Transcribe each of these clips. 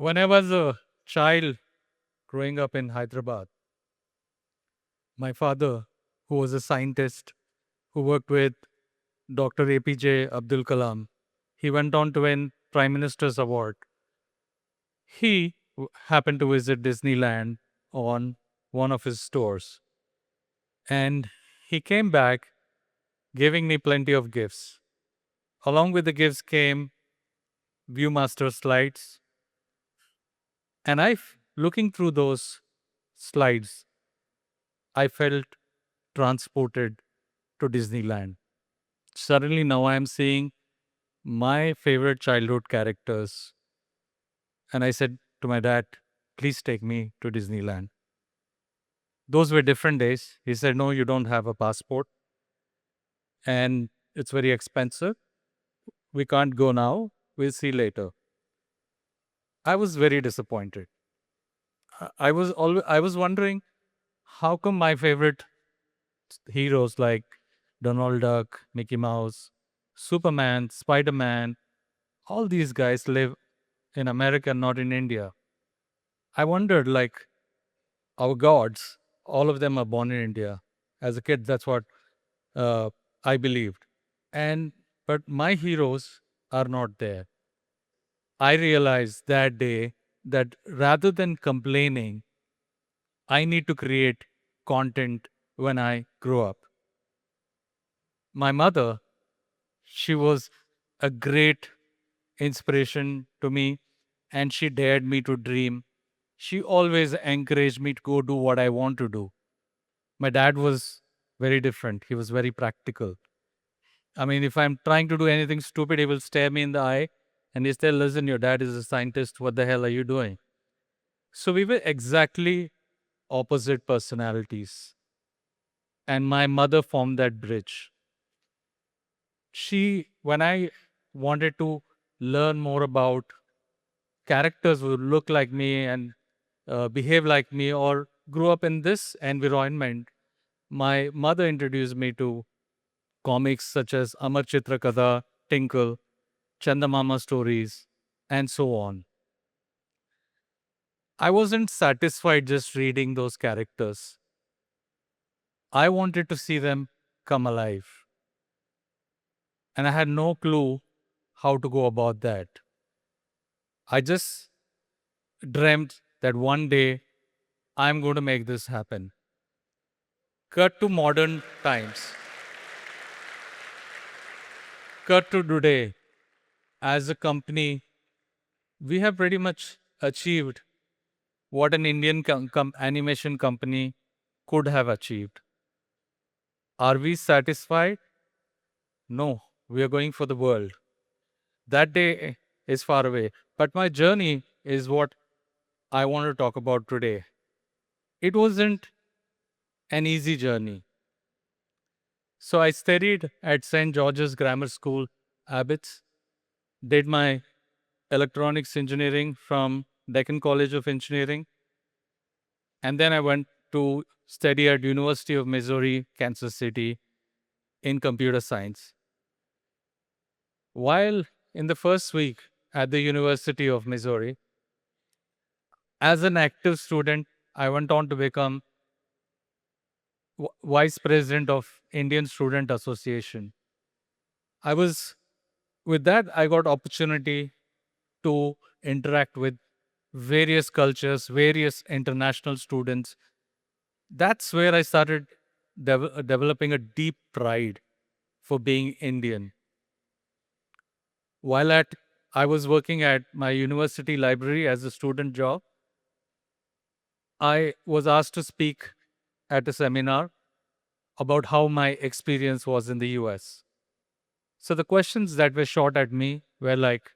When I was a child growing up in Hyderabad, my father, who was a scientist who worked with Dr. APJ Abdul Kalam, he went on to win Prime Minister's Award. He happened to visit Disneyland on one of his tours, and he came back giving me plenty of gifts. Along with the gifts came Viewmaster slides, and looking through those slides, I felt transported to Disneyland. Suddenly, now I am seeing my favorite childhood characters. And I said to my dad, please take me to Disneyland. Those were different days. He said, no, you don't have a passport and it's very expensive. We can't go now. We'll see later. I was very disappointed. I was wondering how come my favorite heroes like Donald Duck, Mickey Mouse, Superman, Spider Man, all these guys live in America, not in India. I wondered, like, our gods, all of them are born in India. As a kid, that's what uh, I believed. And but my heroes are not there. I realized that day that rather than complaining, I need to create content when I grow up. My mother, she was a great inspiration to me, and she dared me to dream. She always encouraged me to go do what I want to do. My dad was very different. He was very practical. I mean, if I'm trying to do anything stupid, he will stare me in the eye and he said, listen, your dad is a scientist. What the hell are you doing? So we were exactly opposite personalities. And my mother formed that bridge. When I wanted to learn more about characters who look like me and behave like me or grew up in this environment, my mother introduced me to comics such as Amar Chitra Katha, Tinkle, Chandamama stories, and so on. I wasn't satisfied just reading those characters. I wanted to see them come alive. And I had no clue how to go about that. I just dreamt that one day I'm going to make this happen. Cut to modern times. Cut to today. As a company, we have pretty much achieved what an Indian animation company could have achieved. Are we satisfied? No, we are going for the world. That day is far away. But my journey is what I want to talk about today. It wasn't an easy journey. So I studied at St. George's Grammar School, Abbots, did my electronics engineering from Deccan College of Engineering, and then I went to study at University of Missouri, Kansas City in computer science. While in the first week at the University of Missouri, as an active student, I went on to become vice president of Indian Student Association. I was with that I got opportunity to interact with various cultures, various international students. That's where I started developing a deep pride for being Indian. While I was working at my university library as a student job, I was asked to speak at a seminar about how my experience was in the US. So the questions that were shot at me were like,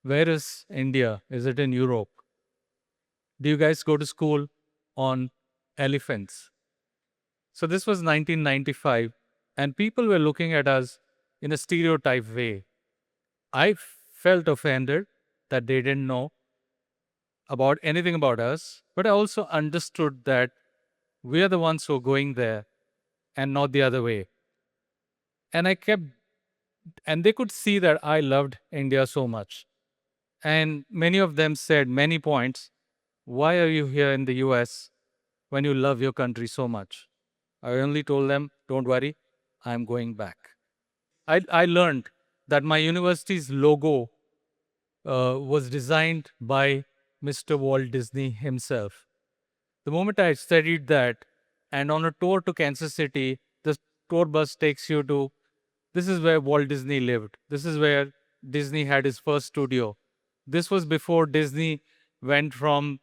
where is India? Is it in Europe? Do you guys go to school on elephants? So this was 1995, and people were looking at us in a stereotype way. I felt offended that they didn't know about anything about us, but I also understood that we are the ones who are going there and not the other way. And I kept, and they could see that I loved India so much. And many of them said many points. Why are you here in the US when you love your country so much? I only told them, don't worry, I'm going back. I learned that my university's logo was designed by Mr. Walt Disney himself. The moment I studied that, and on a tour to Kansas City, the tour bus takes you to this is where Walt Disney lived. This is where Disney had his first studio. This was before Disney went from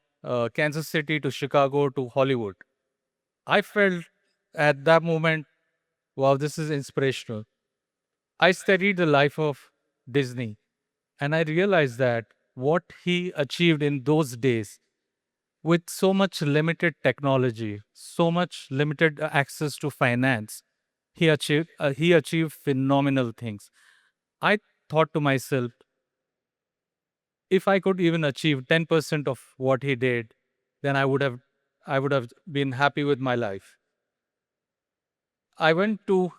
Kansas City to Chicago to Hollywood. I felt at that moment, wow, this is inspirational. I studied the life of Disney and I realized that what he achieved in those days with so much limited technology, so much limited access to finance, he achieved phenomenal things. I thought to myself, if I could even achieve 10% of what he did, then I would have been happy with my life. I went to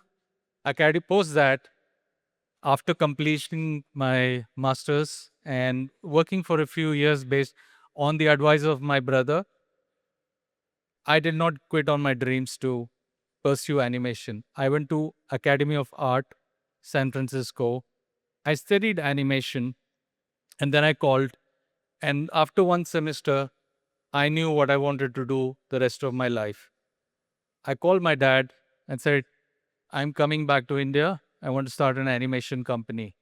academy post that after completing my masters and working for a few years based on the advice of my brother, I did not quit on my dreams to pursue animation. I went to Academy of Art, San Francisco. I studied animation and then I called. And after one semester, I knew what I wanted to do the rest of my life. I called my dad and said, I'm coming back to India. I want to start an animation company.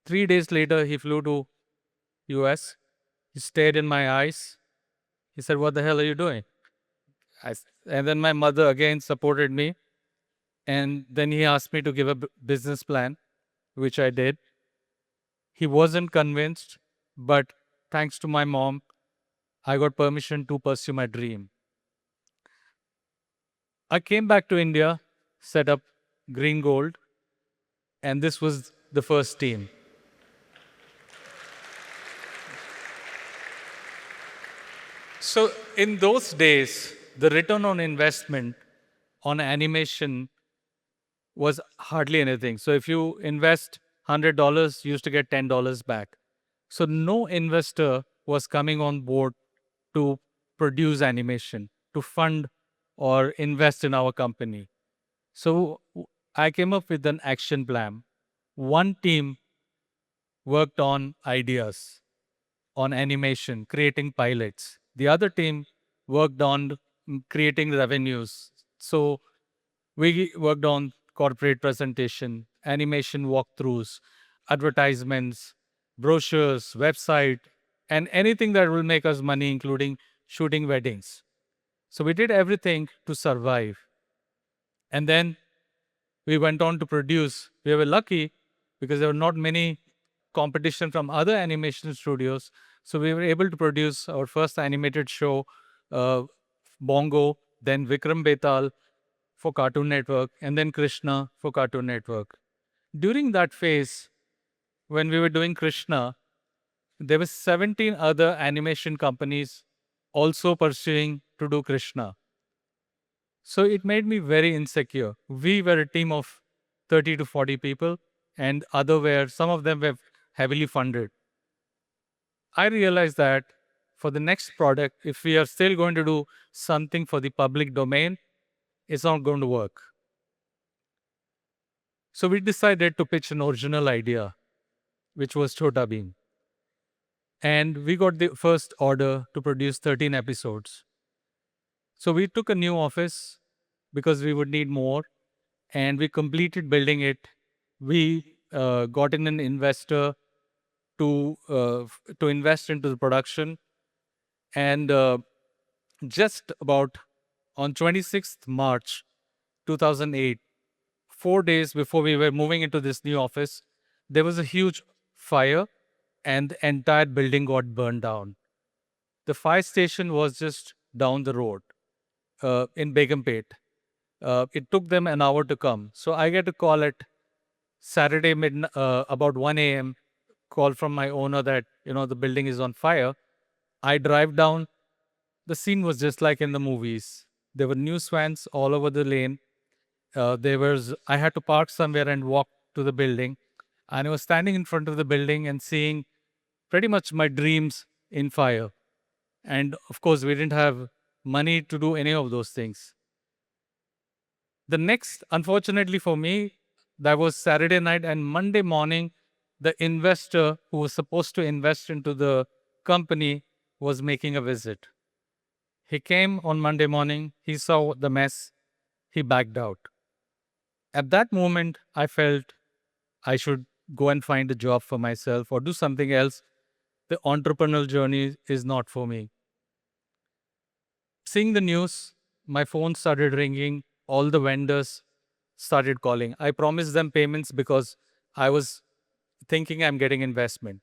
3 days later, he flew to US. He stared in my eyes. He said, what the hell are you doing? And then my mother again supported me. And then he asked me to give a business plan, which I did. He wasn't convinced, but thanks to my mom, I got permission to pursue my dream. I came back to India, set up Green Gold, and this was the first team. So, in those days, the return on investment on animation was hardly anything. So, if you invest $100, you used to get $10 back. So, no investor was coming on board to produce animation, to fund or invest in our company. So, I came up with an action plan. One team worked on ideas, on animation, creating pilots. The other team worked on creating revenues. So we worked on corporate presentation, animation walkthroughs, advertisements, brochures, website, and anything that will make us money, including shooting weddings. So we did everything to survive. And then we went on to produce. We were lucky because there were not many competition from other animation studios. So we were able to produce our first animated show, uh, Bongo, then Vikram Betal for Cartoon Network, and then Krishna for Cartoon Network. During that phase, when we were doing Krishna, there were 17 other animation companies also pursuing to do Krishna. So it made me very insecure. We were a team of 30 to 40 people, and some of them were heavily funded. I realized that for the next product, if we are still going to do something for the public domain, it's not going to work. So we decided to pitch an original idea, which was Chhota Bheem. And we got the first order to produce 13 episodes. So we took a new office because we would need more, and we completed building it. We got in an investor to invest into the production, and just about on 26th March 2008, 4 days before we were moving into this new office, there was a huge fire and the entire building got burned down. The fire station was just down the road in Begumpet. It took them an hour to come. So I get a call at Saturday about 1 a.m. call from my owner that the building is on fire. I drive down. The scene was just like in the movies. There were news vans all over the lane. I had to park somewhere and walk to the building. And I was standing in front of the building and seeing pretty much my dreams in fire. And of course, we didn't have money to do any of those things. The next, unfortunately for me, that was Saturday night, and Monday morning, the investor who was supposed to invest into the company was making a visit. He came on Monday morning, he saw the mess, he backed out. At that moment, I felt I should go and find a job for myself or do something else. The entrepreneurial journey is not for me. Seeing the news, my phone started ringing. All the vendors started calling. I promised them payments because I was thinking I'm getting investment.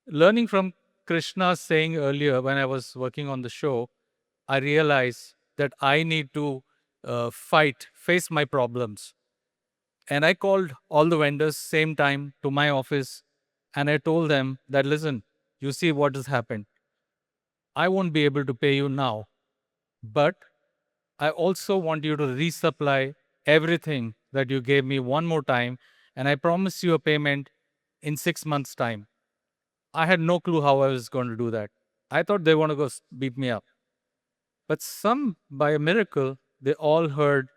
Learning from Krishna's saying earlier when I was working on the show, I realized that I need to face my problems. And I called all the vendors same time to my office and I told them that, listen, you see what has happened. I won't be able to pay you now, but I also want you to resupply everything that you gave me one more time. And I promise you a payment in 6 months' time. I had no clue how I was going to do that. I thought they want to go beat me up. But by a miracle, they all heard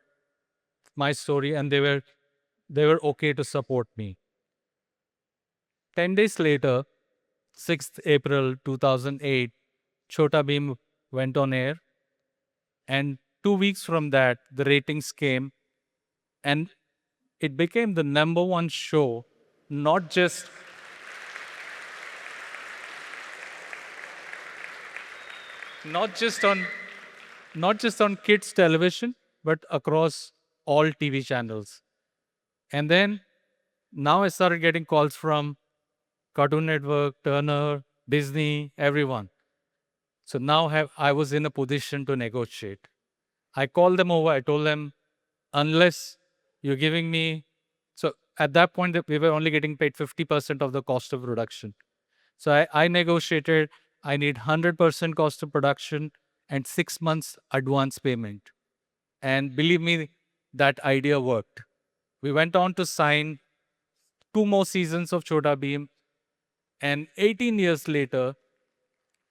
my story and they were okay to support me. 10 days later, 6th April 2008, Chhota Bheem went on air. And 2 weeks from that, the ratings came and it became the number one show, not just not just on not just on kids television, but across all TV channels. And then now I started getting calls from Cartoon Network, Turner, Disney, everyone. So now I was in a position to negotiate. I called them over. I told them, unless you're giving me, so at that point we were only getting paid 50% of the cost of production. So I negotiated, I need 100% cost of production and 6 months advance payment. And believe me, that idea worked. We went on to sign 2 more seasons of Chhota Bheem. And 18 years later,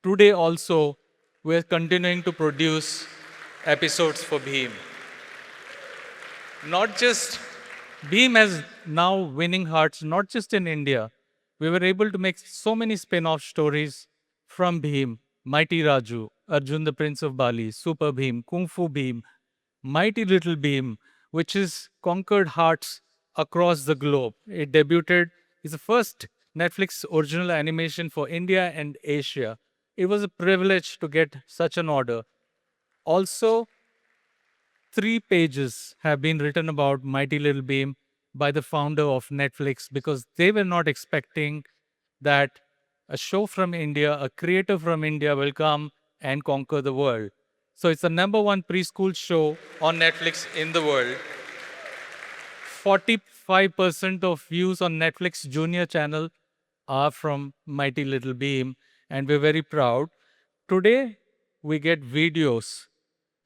today also, we're continuing to produce episodes for Bheem. Not just Bheem has now winning hearts, not just in India. We were able to make so many spin-off stories from Bheem, Mighty Raju, Arjun the Prince of Bali, Super Bheem, Kung Fu Bheem, Mighty Little Bheem, which has conquered hearts across the globe. It debuted, it's the first Netflix original animation for India and Asia. It was a privilege to get such an order. Also, 3 pages have been written about Mighty Little Bheem by the founder of Netflix because they were not expecting that a show from India, a creator from India will come and conquer the world. So it's the number one preschool show on Netflix in the world. 45% of views on Netflix Junior channel are from Mighty Little Bheem, and we're very proud. Today, we get videos.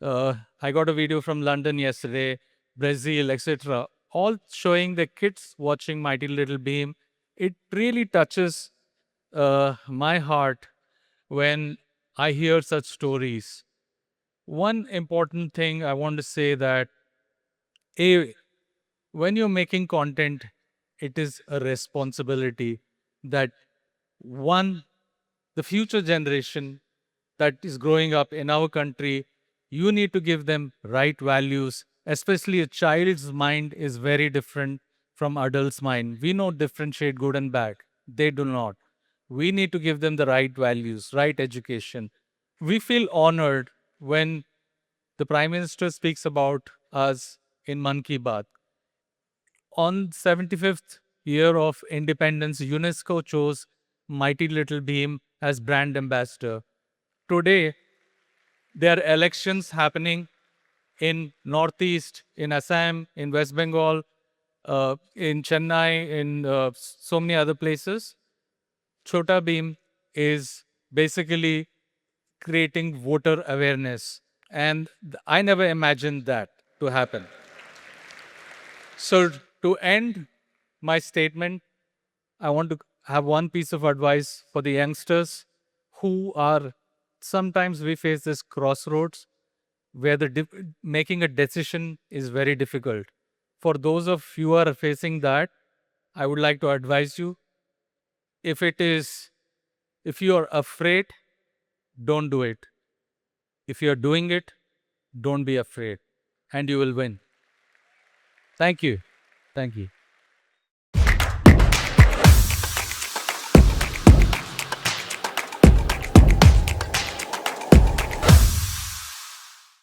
I got a video from London yesterday, Brazil, etc., all showing the kids watching Mighty Little Bheem. It really touches my heart when I hear such stories. One important thing I want to say that A, when you're making content, it is a responsibility that one, the future generation that is growing up in our country, you need to give them right values, especially a child's mind is very different from adult's mind. We know differentiate good and bad. They do not. We need to give them the right values, right education. We feel honored when the Prime Minister speaks about us in Man Ki Baat. On 75th year of independence, UNESCO chose Mighty Little Bheem as brand ambassador. Today, there are elections happening in Northeast, in Assam, in West Bengal, in Chennai, in so many other places. Chhota Bheem is basically creating voter awareness. And I never imagined that to happen. So to end my statement, I want to have one piece of advice for the youngsters who are sometimes we face this crossroads where making a decision is very difficult. For those of you who are facing that, I would like to advise you, if it is if you are afraid, don't do it. If you are doing it, don't be afraid, and you will win. Thank you. Thank you.